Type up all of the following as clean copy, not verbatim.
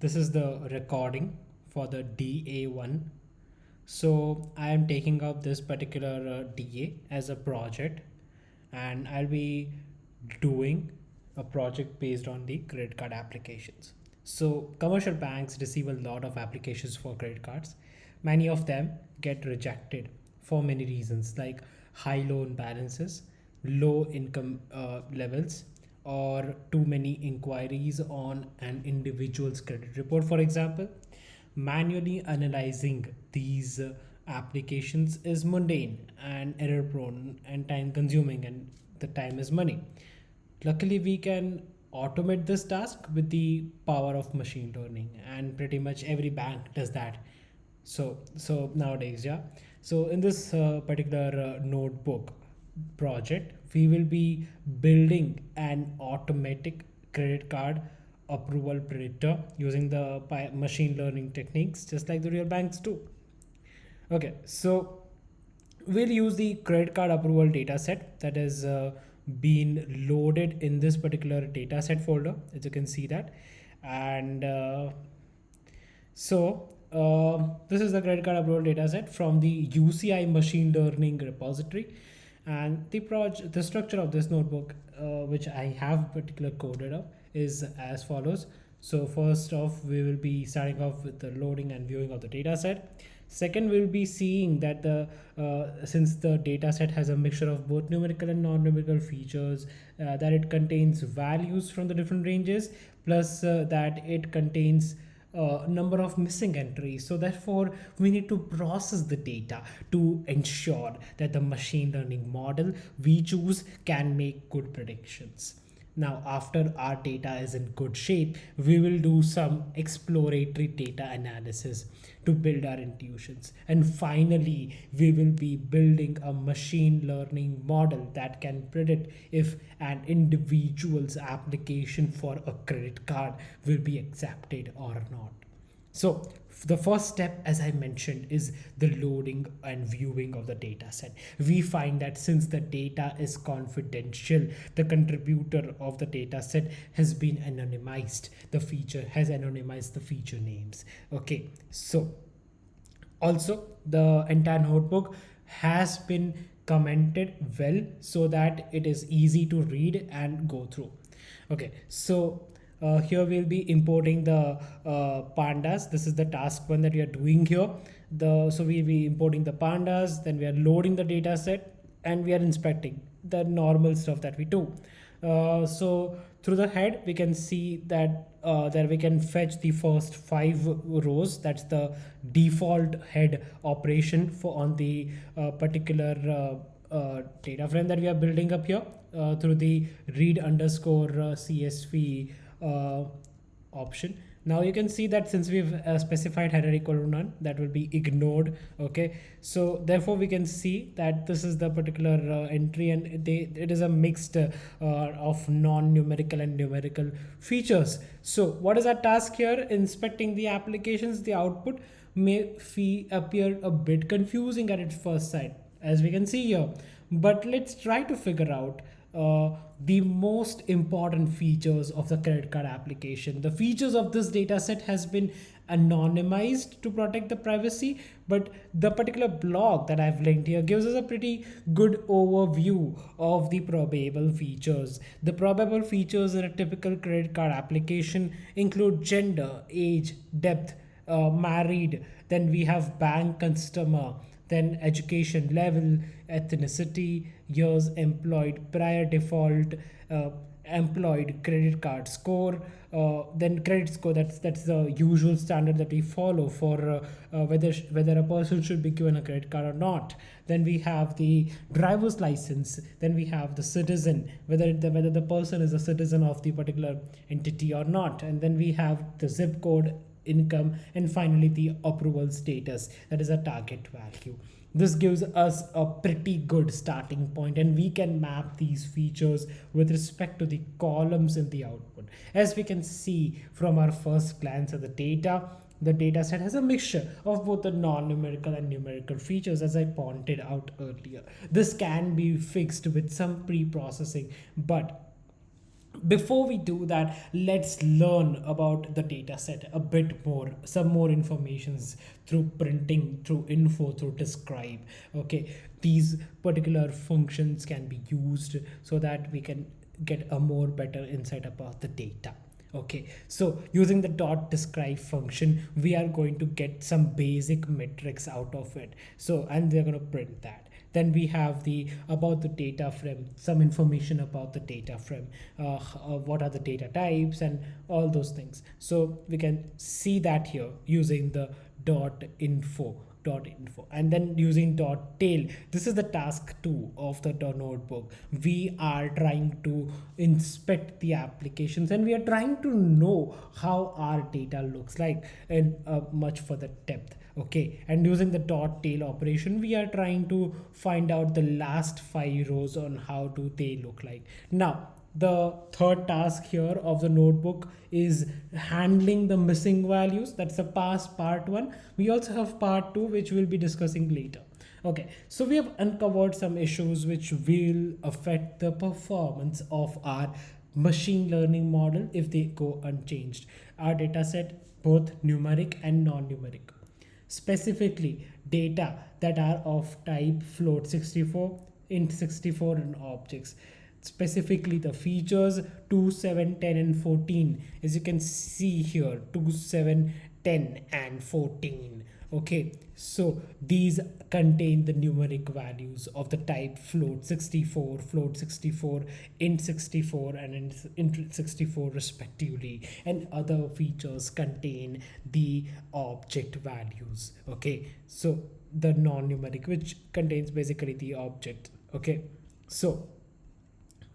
This is the recording for the DA1. So I am taking up this particular DA as a project, and I'll be doing a project based on the credit card applications. So commercial banks receive a lot of applications for credit cards. Many of them get rejected for many reasons like high loan balances, low income levels, or too many inquiries on an individual's credit report, for example. Manually analyzing these applications is mundane and error prone and time consuming, and the time is money. Luckily, we can automate this task with the power of machine learning, and pretty much every bank does that. So nowadays, yeah. So in this particular notebook project, we will be building an automatic credit card approval predictor using the machine learning techniques, just like the real banks do. Okay, so we'll use the credit card approval data set that is been loaded in this particular data set folder, as you can see that. And this is the credit card approval data set from the UCI machine learning repository. And the structure of this notebook, which I have particular coded up, is as follows. So first off, we will be starting off with the loading and viewing of the data set. Second, we'll be seeing that since the data set has a mixture of both numerical and non-numerical features, that it contains values from the different ranges, plus that it contains number of missing entries. So therefore, we need to process the data to ensure that the machine learning model we choose can make good predictions. Now, after our data is in good shape, we will do some exploratory data analysis to build our intuitions. And finally, we will be building a machine learning model that can predict if an individual's application for a credit card will be accepted or not. So the first step, as I mentioned, is the loading and viewing of the data set. We find that since the data is confidential, the contributor of the data set has been anonymized. The feature has anonymized the feature names. Okay, so also the entire notebook has been commented well so that it is easy to read and go through. Okay, so here we'll be importing the pandas. This is the task one that we are doing here. So we'll be importing the pandas, then we are loading the data set, and we are inspecting the normal stuff that we do. So through the head, we can see that there we can fetch the first 5 rows. That's the default head operation for on the particular data frame that we are building up here through the read underscore CSV option. Now you can see that since we've specified header equal to none, that will be ignored. Okay, so therefore we can see that this is the particular entry, and it is a mixed of non-numerical and numerical features. So what is our task here? Inspecting the applications. The output may appear a bit confusing at its first sight, as we can see here, but let's try to figure out the most important features of the credit card application. The features of this data set has been anonymized to protect the privacy, but the particular blog that I've linked here gives us a pretty good overview of the probable features. The probable features in a typical credit card application include gender, age, depth, married, then we have bank customer, then education level, ethnicity, years employed, prior default, employed, credit card score, then credit score. That's the usual standard that we follow for whether a person should be given a credit card or not. Then we have the driver's license. Then we have the citizen, whether the person is a citizen of the particular entity or not. And then we have the zip code, income, and finally the approval status, that is a target value. This gives us a pretty good starting point, and we can map these features with respect to the columns in the output. As we can see from our first glance at the data set has a mixture of both the non-numerical and numerical features, as I pointed out earlier. This can be fixed with some pre-processing, but Before we do that, let's learn about the data set a bit more, some more informations through printing, through info, through describe. Okay, these particular functions can be used so that we can get a more better insight about the data. Okay, so using the dot describe function, we are going to get some basic metrics out of it. So, and they're going to print that. Then we have the about the data frame, some information about the data frame, what are the data types and all those things. So we can see that here using the dot info, and then using dot tail. This is the task 2 of the notebook. We are trying to inspect the applications and we are trying to know how our data looks like in much further depth. Okay, and using the dot tail operation, we are trying to find out the last 5 rows on how do they look like. Now the third task here of the notebook is handling the missing values. That's the past part 1. We also have part 2, which we'll be discussing later. Okay, so we have uncovered some issues which will affect the performance of our machine learning model if they go unchanged. Our data set, both numeric and non-numeric, specifically data that are of type float 64, int 64 and objects, specifically the features 2, 7, 10 and 14, as you can see here, 2, 7, 10 and 14. Okay, so these contain the numeric values of the type float 64, float 64, int 64 and int 64 respectively, and other features contain the object values. Okay, so the non-numeric, which contains basically the object. Okay, so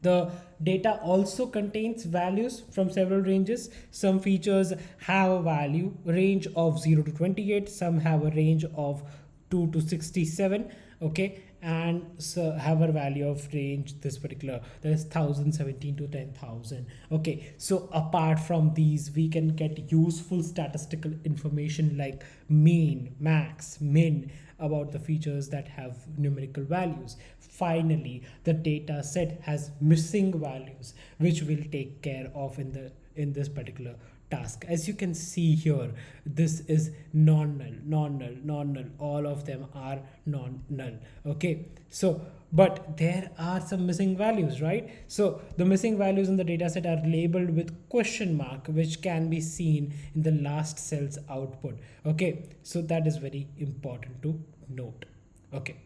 the data also contains values from several ranges. Some features have a value range of 0 to 28, some have a range of 2 to 67. Okay, and so have a value of range, this particular, that is 1017 to 10,000. Okay, so apart from these, we can get useful statistical information like mean, max, min about the features that have numerical values. Finally, the data set has missing values, which we'll take care of in this particular task. As you can see here, this is non-null, non-null, non-null. All of them are non-null. Okay, so but there are some missing values, right? So the missing values in the data set are labeled with question mark, which can be seen in the last cell's output. Okay, so that is very important to note. Okay.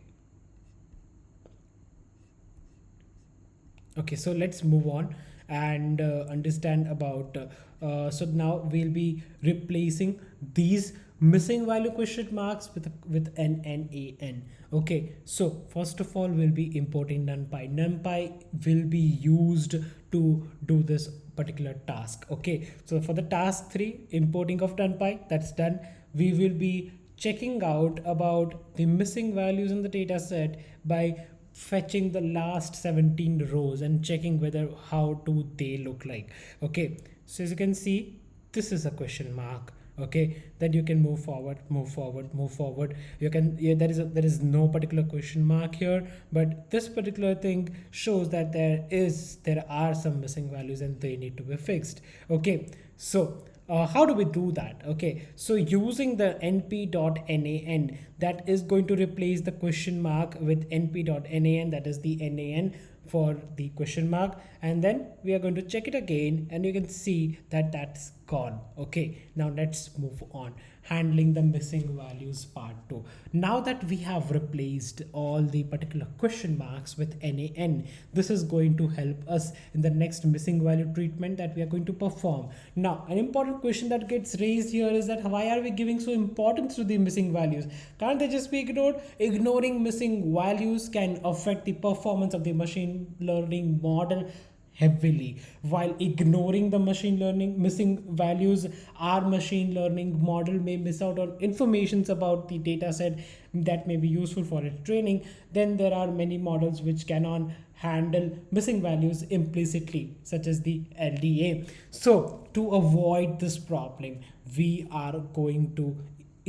Okay, so let's move on and understand about so now we'll be replacing these missing value question marks with an NaN. Okay, so first of all, we'll be importing NumPy. NumPy will be used to do this particular task. Okay, so for the task 3, importing of NumPy, that's done. We will be checking out about the missing values in the data set by fetching the last 17 rows and checking whether how do they look like. Okay, so as you can see, this is a question mark. Okay, then you can move forward, move forward, move forward. You can, yeah, there is no particular question mark here, but this particular thing shows that there are some missing values and they need to be fixed. Okay, so how do we do that? Okay, so using the np.nan, that is going to replace the question mark with np.nan, that is the nan for the question mark, and then we are going to check it again and you can see that that's gone. Okay, now let's move on, handling the missing values part 2. Now that we have replaced all the particular question marks with nan, this is going to help us in the next missing value treatment that we are going to perform. Now an important question that gets raised here is that why are we giving so importance to the missing values? Can't they just be ignored? Ignoring missing values can affect the performance of the machine learning model heavily. While ignoring the machine learning missing values, our machine learning model may miss out on informations about the data set that may be useful for its training. Then there are many models which cannot handle missing values implicitly, such as the LDA. So to avoid this problem, we are going to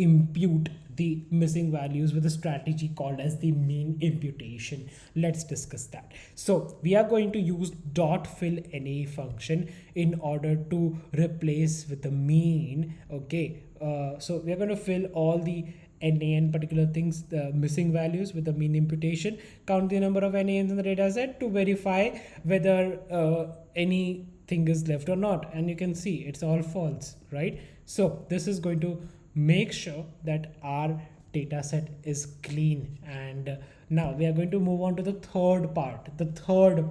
impute the missing values with a strategy called as the mean imputation. Let's discuss that. So we are going to use dot fill NA function in order to replace with the mean. Okay, so we are going to fill all the NaN particular things, the missing values with the mean imputation, count the number of NaNs in the data set to verify whether anything is left or not. And you can see it's all false, right? So this is going to make sure that our data set is clean. And now we are going to move on to the third part, the third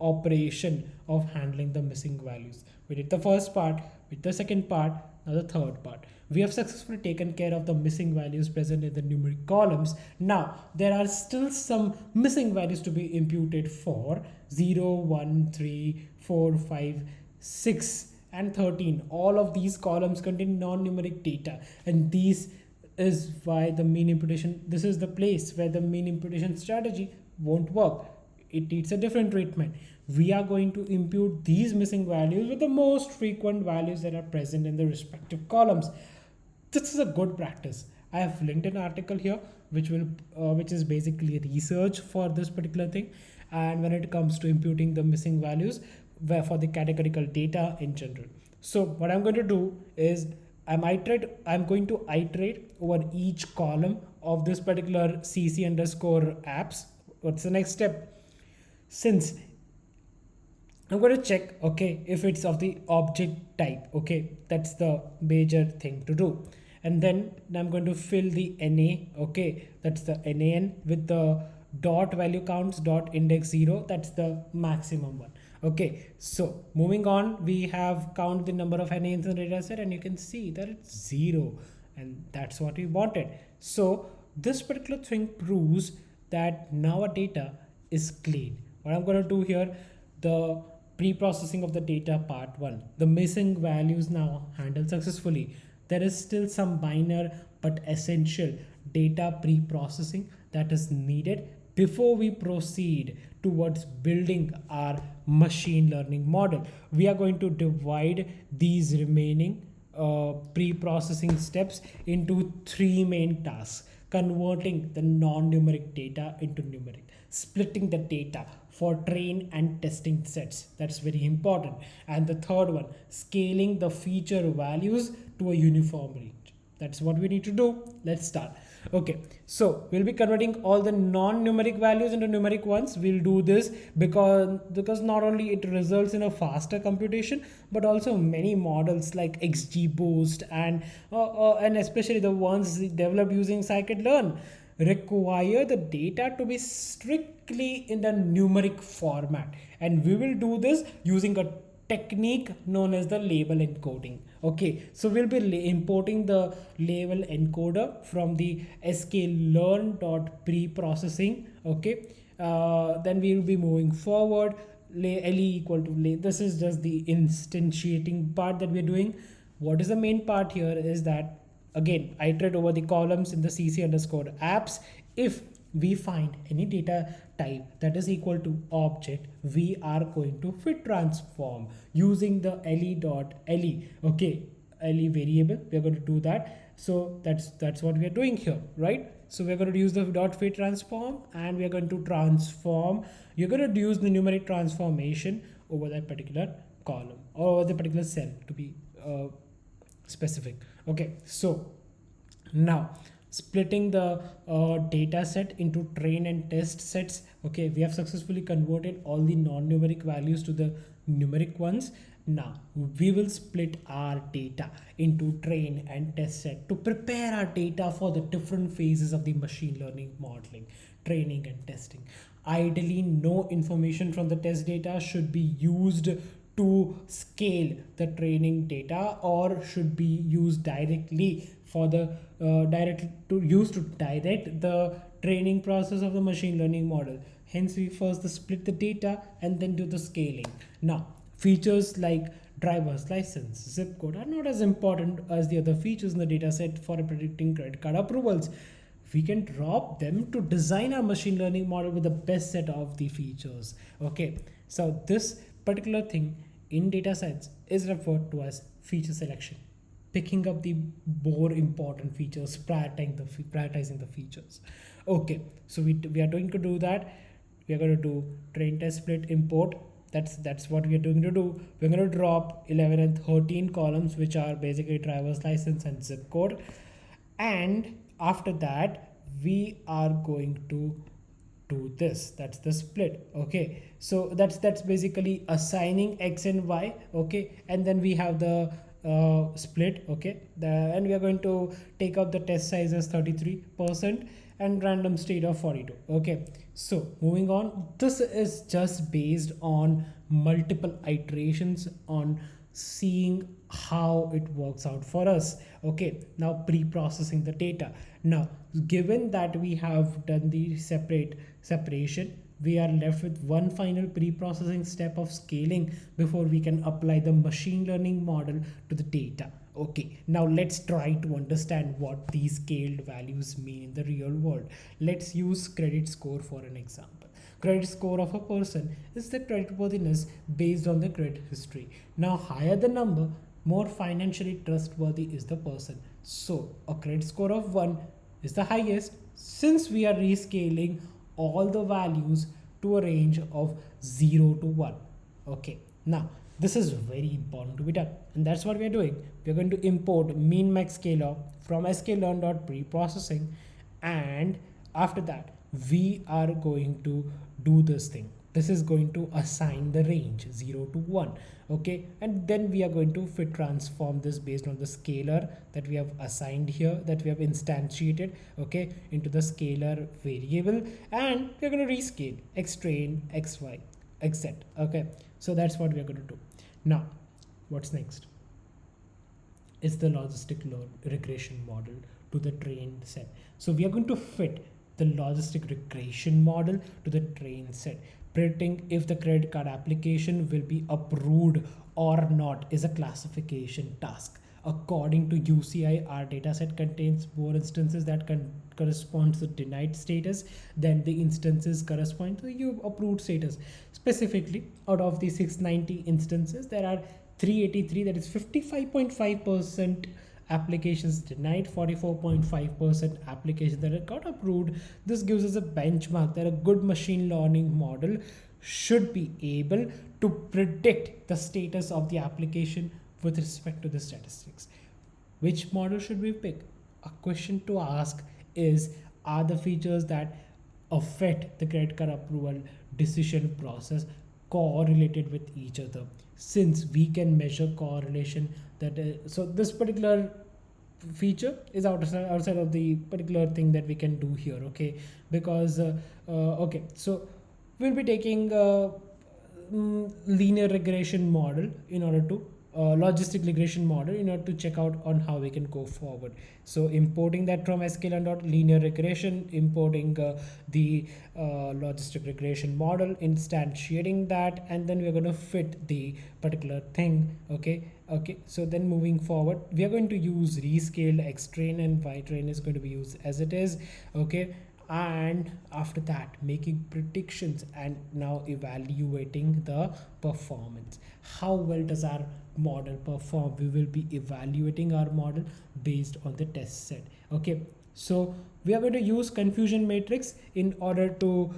operation of handling the missing values. We did the first part, with the second part, now the third part. We have successfully taken care of the missing values present in the numeric columns. Now there are still some missing values to be imputed for 0, 1, 3, 4, 5, 6 and 13. All of these columns contain non-numeric data, and these is why the mean imputation, this is the place where the mean imputation strategy won't work. It needs a different treatment. We are going to impute these missing values with the most frequent values that are present in the respective columns. This is a good practice. I have linked an article here which is basically research for this particular thing, and when it comes to imputing the missing values for the categorical data in general. So what I'm going to do is I'm going to iterate over each column of this particular cc underscore apps. What's the next step? Since I'm going to check, okay, if it's of the object type, okay, that's the major thing to do. And then I'm going to fill the NA, okay, that's the NaN with the dot value counts dot index 0, that's the maximum one. Okay, so moving on, we have count the number of NaNs in the data set, and you can see that it's 0, and that's what we wanted. So this particular thing proves that now our data is clean. What I'm going to do here, the pre-processing of the data part 1, the missing values now handled successfully. There is still some minor but essential data pre-processing that is needed before we proceed towards building our machine learning model. We are going to divide these remaining pre-processing steps into 3 main tasks: converting the non-numeric data into numeric, splitting the data for train and testing sets, that's very important, and the third one, scaling the feature values to a uniform range. That's what we need to do. Let's start. Okay, so we'll be converting all the non-numeric values into numeric ones. We'll do this because not only it results in a faster computation, but also many models like XGBoost and especially the ones developed using scikit-learn require the data to be strictly in the numeric format, and we will do this using a technique known as the label encoding. Okay, so we'll be importing the label encoder from the sklearn.preprocessing. Okay, then we will be moving forward. Le equal to this is just the instantiating part that we're doing. What is the main part here is that, again, iterate over the columns in the cc underscore apps. If we find any data type that is equal to object, we are going to fit transform using the le.le. Okay, le variable, we're going to do that. So that's what we are doing here, right? So we're going to use the dot fit transform, and we're going to transform. You're going to use the numeric transformation over that particular column or over the particular cell to be specific. Okay, so now splitting the data set into train and test sets. Okay, we have successfully converted all the non-numeric values to the numeric ones. Now we will split our data into train and test set to prepare our data for the different phases of the machine learning modeling, training and testing. Ideally, no information from the test data should be used to scale the training data, or should be used directly for the direct the training process of the machine learning model. Hence we first split the data and then do the scaling. Now features like driver's license, zip code are not as important as the other features in the data set for predicting credit card approvals. We can drop them to design our machine learning model with the best set of the features. Okay, so this particular thing in data science is referred to as feature selection. picking up the more important features, prioritizing the features. Okay, so we are going to do that. We are going to do train test split import. That's what we are going to do. We're going to drop 11 and 13 columns, which are basically driver's license and zip code. And after that, we are going to do this. That's the split. Okay, so that's basically assigning x and y. Okay, and then we have the split. Okay, and we are going to take up the test size as 33% and random state of 42. Okay, so moving on, this is just based on multiple iterations on seeing how it works out for us. Okay, now pre-processing the data. Now, given that we have done the separation, we are left with one final pre-processing step of scaling before we can apply the machine learning model to the data. Okay, now let's try to understand what these scaled values mean in the real world. Let's use credit score for an example. Credit score of a person is the creditworthiness based on the credit history. Now, higher the number, more financially trustworthy is the person. So, a credit score of 1 is the highest, since we are rescaling all the values to a range of 0 to 1. Okay, now this is very important to be done, and that's what we are doing. We are going to import mean max scaler from sklearn.preprocessing, and after that we are going to do this thing. This is going to assign the range 0 to 1. Okay, and then we are going to fit transform this based on the scalar that we have assigned here, that we have instantiated, okay, into the scalar variable, and we're going to rescale x train, xy, xz. Okay, so that's what we are going to do. Now, what's next is the logistic regression model to the trained set. So we are going to fit the logistic regression model to the trained set. Predicting if the credit card application will be approved or not is a classification task. According to UCI, our dataset contains more instances that correspond to denied status than the instances correspond to the approved status. Specifically, out of the 690 instances, there are 383, that is 55.5% applications denied, 44.5% applications that got approved. This gives us a benchmark that a good machine learning model should be able to predict the status of the application with respect to the statistics. Which model should we pick? A question to ask is, are the features that affect the credit card approval decision process correlated with each other? Since we can measure correlation, so this particular feature is outside of the particular thing that we can do here. Okay, because okay, so we'll be taking linear regression model in order to logistic regression model in order to check out on how we can go forward. So importing that from sklearn.linear regression, importing the logistic regression model, instantiating that, and then we're going to fit the particular thing. Okay, so then moving forward, we are going to use rescaled x train, and y train is going to be used as it is. Okay, and after that making predictions and now evaluating the performance. How well does our model perform? We will be evaluating our model based on the test set. Okay, so we are going to use confusion matrix in order to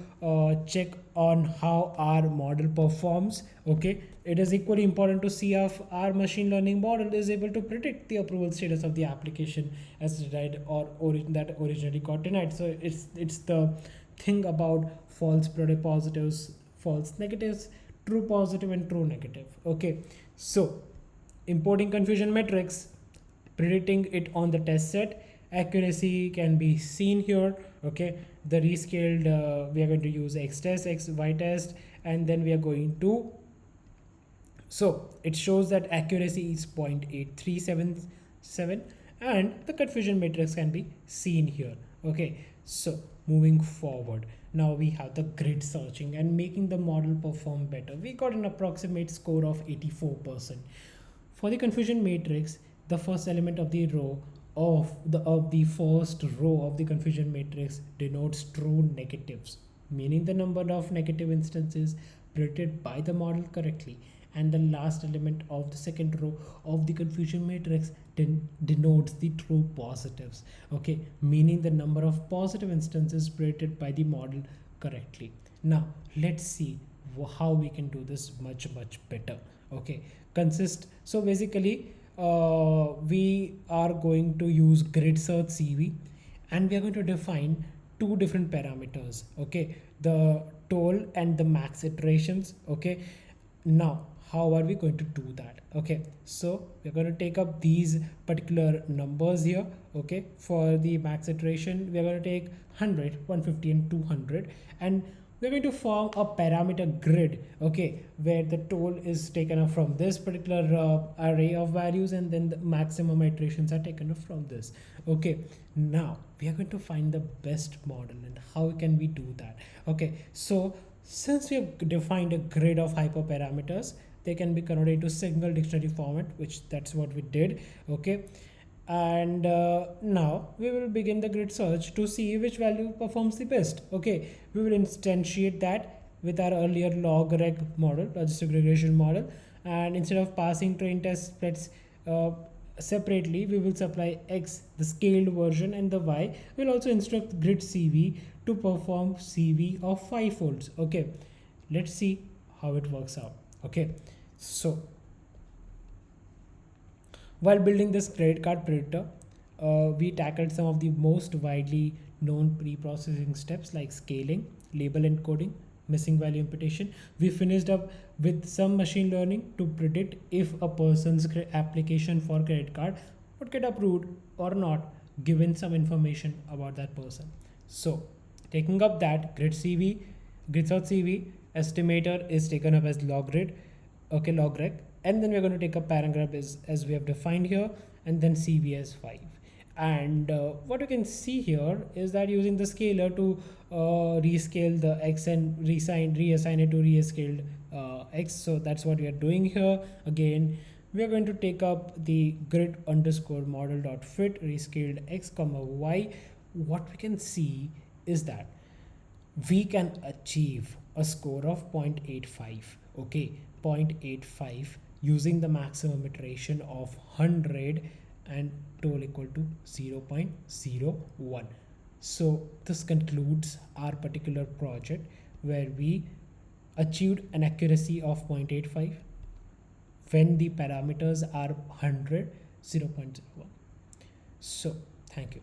check on how our model performs. Okay, it is equally important to see if our machine learning model is able to predict the approval status of the application as denied or that originally got denied. So it's the thing about false positives, false negatives, true positive, and true negative. Okay, so importing confusion matrix, predicting it on the test set. Accuracy can be seen here. Okay, the rescaled we are going to use x test, x y test, and then we are going to, so it shows that accuracy is 0.8377 and the confusion matrix can be seen here. Okay, so moving forward, now we have the grid searching and making the model perform better. We got an approximate score of 84%. For the confusion matrix, the first element of the row of the first row of the confusion matrix denotes true negatives, meaning the number of negative instances predicted by the model correctly, and the last element of the second row of the confusion matrix denotes the true positives. Okay, meaning the number of positive instances predicted by the model correctly. Now let's see how we can do this much better. Okay, so basically we are going to use grid search CV, and we are going to define two different parameters. Okay, the toll and the max iterations. Okay, now how are we going to do that? Okay, so we're going to take up these particular numbers here. Okay, for the max iteration we're going to take 100, 150 and 200, and we're going to form a parameter grid. Okay, where the toll is taken up from this particular array of values, and then the maximum iterations are taken up from this. Okay, now we are going to find the best model, and how can we do that? Okay, so since we have defined a grid of hyperparameters, they can be converted into single dictionary format, which that's what we did. Okay, and now we will begin the grid search to see which value performs the best. Okay, we will instantiate that with our earlier log-reg model, logistic regression model, and instead of passing train test splits separately, we will supply X, the scaled version, and the Y will also instruct grid CV to perform CV of 5 folds. Okay, let's see how it works out. Okay, so while building this credit card predictor, we tackled some of the most widely known pre-processing steps like scaling, label encoding, missing value imputation. We finished up with some machine learning to predict if a person's application for credit card would get approved or not, given some information about that person. So taking up that grid search CV estimator is taken up as log-grid. Okay, log-reg, and then we're going to take a paragraph as we have defined here, and then CV as 5. And what you can see here is that using the scaler to rescale the X and reassign it to rescaled X. So that's what we are doing here. Again, we are going to take up the grid underscore model dot fit rescaled X comma Y. What we can see is that we can achieve a score of 0.85. Okay, 0.85 using the maximum iteration of 100 and total equal to 0.01. So this concludes our particular project where we achieved an accuracy of 0.85 when the parameters are 100, 0.01. So thank you.